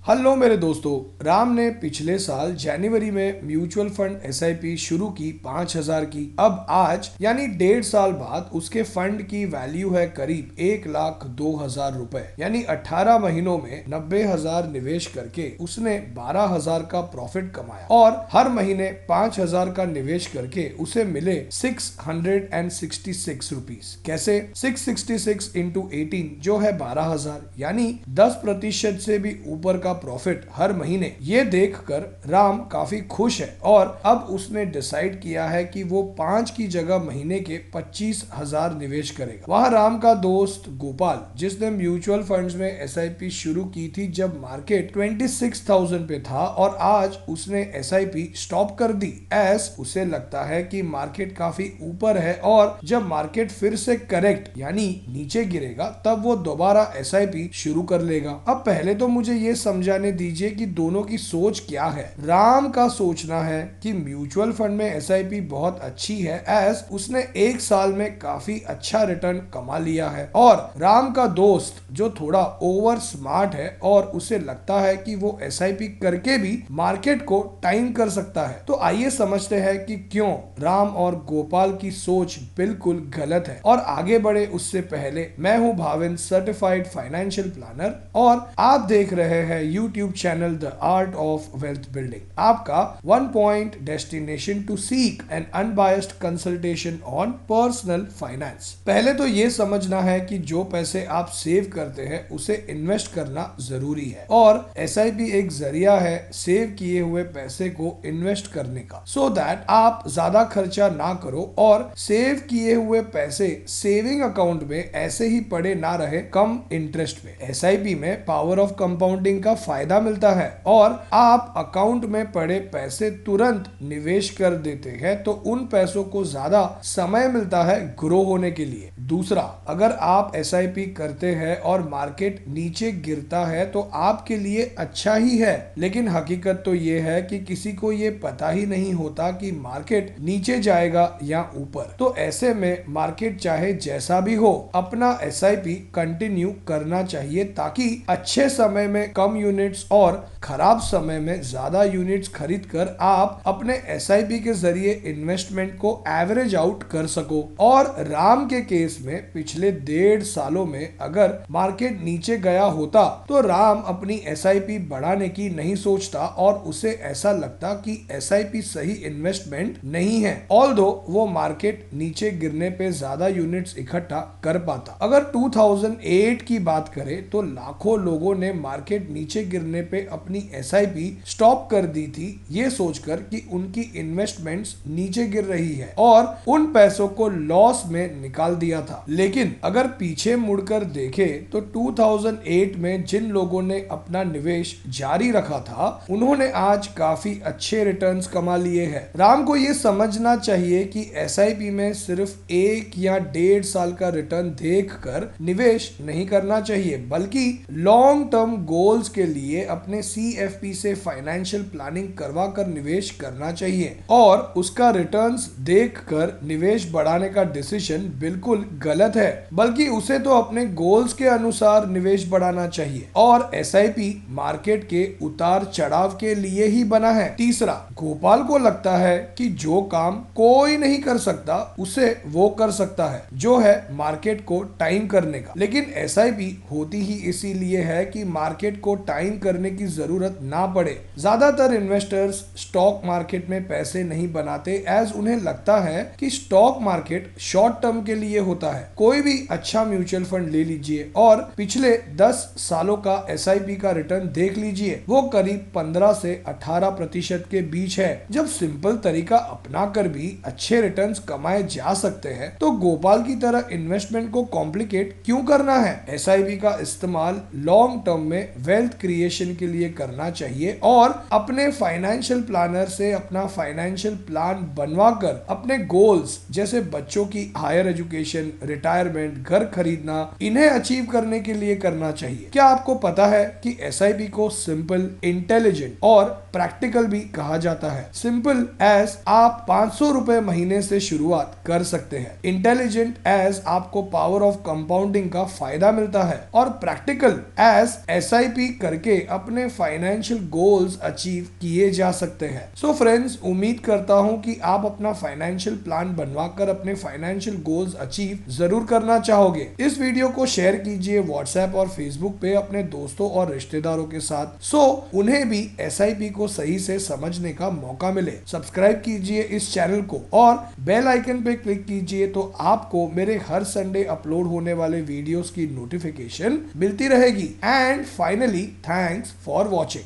Hello मेरे दोस्तों, राम ने पिछले साल जनवरी में म्यूचुअल फंड एसआईपी शुरू की 5,000 की। अब आज यानी 1.5 साल बाद उसके फंड की वैल्यू है करीब 1,02,000 रुपए। यानी 18 महीनों में 90,000 निवेश करके उसने 12,000 का प्रॉफिट कमाया और हर महीने 5,000 का निवेश करके उसे मिले 666 रुपीज। कैसे? 666 इंटू 18 जो है 12,000, यानी 10% से भी ऊपर का प्रॉफिट हर महीने। ये देखकर राम काफी खुश है और अब उसने डिसाइड किया है कि वो 5 की जगह महीने के 25,000 निवेश करेगा। वहाँ राम का दोस्त गोपाल, जिसने म्यूचुअल फंड्स में एसआईपी शुरू की थी जब मार्केट 26,000 पे था, और आज उसने एसआईपी स्टॉप कर दी एस उसे लगता है कि मार्केट काफी ऊपर है और जब मार्केट फिर से करेक्ट यानी नीचे गिरेगा तब वो दोबारा एसआईपी शुरू कर लेगा। अब पहले तो मुझे ये समझाने दीजिए कि दोनों की सोच क्या है। राम का सोचना है कि म्यूचुअल फंड में एसआईपी बहुत अच्छी है एज उसने 1 साल में काफी अच्छा रिटर्न कमा लिया है, और राम का दोस्त जो थोड़ा ओवर स्मार्ट है और उसे लगता है कि वो एसआईपी करके भी मार्केट को टाइम कर सकता है। तो आइए समझते हैं कि क्यों राम और गोपाल की सोच बिल्कुल गलत है। और आगे बढ़े उससे पहले, मैं हूं भाविन, सर्टिफाइड फाइनेंशियल प्लानर, और आप देख रहे हैं YouTube channel the art of wealth building, आपका 1 point destination to seek an unbiased consultation on personal finance. पहले तो ये समझना है कि जो पैसे आप सेव करते हैं उसे इन्वेस्ट करना जरूरी है, और एसआईपी एक जरिया है सेव किए हुए पैसे को इन्वेस्ट करने का, सो दैट आप ज्यादा खर्चा ना करो और सेव किए हुए पैसे सेविंग अकाउंट में ऐसे ही पड़े ना रहे कम इंटरेस्ट में। एसआईपी में पावर ऑफ कंपाउंडिंग का फायदा मिलता है और आप अकाउंट में पड़े पैसे तुरंत निवेश कर देते हैं तो उन पैसों को ज्यादा समय मिलता है ग्रो होने के लिए। दूसरा, अगर आप एसआईपी करते हैं और मार्केट नीचे गिरता है तो आपके लिए अच्छा ही है, लेकिन हकीकत तो ये है कि किसी को ये पता ही नहीं होता कि मार्केट नीचे जाएगा या ऊपर। तो ऐसे में मार्केट चाहे जैसा भी हो, अपना एसआईपी कंटिन्यू करना चाहिए ताकि अच्छे समय में कम यूनिट्स और खराब समय में ज्यादा यूनिट्स खरीदकर आप अपने एसआईपी के जरिए इन्वेस्टमेंट को एवरेज आउट कर सको। और राम के केस में पिछले 1.5 सालों में अगर मार्केट नीचे गया होता तो राम अपनी एसआईपी बढ़ाने की नहीं सोचता और उसे ऐसा लगता कि एसआईपी सही इन्वेस्टमेंट नहीं है, ऑल्दो वो मार्केट नीचे गिरने पे ज्यादा यूनिट्स इकट्ठा कर पाता। अगर 2008 की बात करें तो लाखों लोगों ने मार्केट नीचे गिरने पे अपनी एसआईपी स्टॉप कर दी थी, ये सोचकर कि उनकी इन्वेस्टमेंट्स नीचे गिर रही है, और उन पैसों को लॉस में निकाल दिया था। लेकिन अगर पीछे मुड़कर देखें तो 2008 में जिन लोगों ने अपना निवेश जारी रखा था उन्होंने आज काफी अच्छे रिटर्न्स कमा लिए हैं। राम को ये समझना चाहिए कि एसआईपी में सिर्फ 1 या 1.5 साल का रिटर्न देखकर निवेश नहीं करना चाहिए, बल्कि लॉन्ग टर्म गोल्स के लिए अपने सीएफपी से फाइनेंशियल प्लानिंग करवा कर निवेश करना चाहिए। और उसका रिटर्न्स देखकर निवेश बढ़ाने का डिसीजन बिल्कुल गलत है, बल्कि उसे तो अपने गोल्स के अनुसार निवेश बढ़ाना चाहिए, और एसआईपी मार्केट के उतार चढ़ाव के लिए ही बना है। तीसरा, गोपाल को लगता है कि जो काम कोई नहीं कर सकता उसे वो कर सकता है, जो है मार्केट को टाइम करने का। लेकिन एसआईपी होती ही इसीलिए है कि मार्केट को टाइम करने की जरूरत ना पड़े। ज्यादातर इन्वेस्टर्स स्टॉक मार्केट में पैसे नहीं बनाते एज उन्हें लगता है कि स्टॉक मार्केट शॉर्ट टर्म के लिए होता है। कोई भी अच्छा म्यूचुअल फंड ले लीजिए और पिछले 10 सालों का एसआईपी का रिटर्न देख लीजिए, वो करीब 15 से 18% के बीच है। जब सिंपल तरीका अपना कर भी अच्छे रिटर्न्स कमाए जा सकते हैं तो गोपाल की तरह इन्वेस्टमेंट को कॉम्प्लिकेट क्यों करना है। एसआईपी का इस्तेमाल लॉन्ग टर्म में वेल्थ क्रिएशन के लिए करना चाहिए, और अपने फाइनेंशियल प्लानर से अपना फाइनेंशियल प्लान बनवा कर अपने गोल्स जैसे बच्चों की हायर एजुकेशन, रिटायरमेंट, घर खरीदना, इन्हें अचीव करने के लिए करना चाहिए। क्या आपको पता है कि एसआईपी को सिंपल, इंटेलिजेंट और प्रैक्टिकल भी कहा जाता है। सिंपल एज आप 500 रुपए महीने से शुरुआत कर सकते हैं, इंटेलिजेंट एज आपको पावर ऑफ कंपाउंडिंग का फायदा मिलता है, और प्रैक्टिकल एज एसआईपी करके अपने फाइनेंशियल गोल्स अचीव किए जा सकते हैं। सो फ्रेंड्स, उम्मीद करता हूं कि आप अपना फाइनेंशियल प्लान बनवाकर अपने फाइनेंशियल गोल्स अचीव जरूर करना चाहोगे। इस वीडियो को शेयर कीजिए व्हाट्सएप और फेसबुक पे अपने दोस्तों और रिश्तेदारों के साथ, सो उन्हें भी एसआईपी को सही से समझने का मौका मिले। सब्सक्राइब कीजिए इस चैनल को और बेल आइकन पे क्लिक कीजिए तो आपको मेरे हर संडे अपलोड होने वाले वीडियोस की नोटिफिकेशन मिलती रहेगी। And finally, thanks for watching.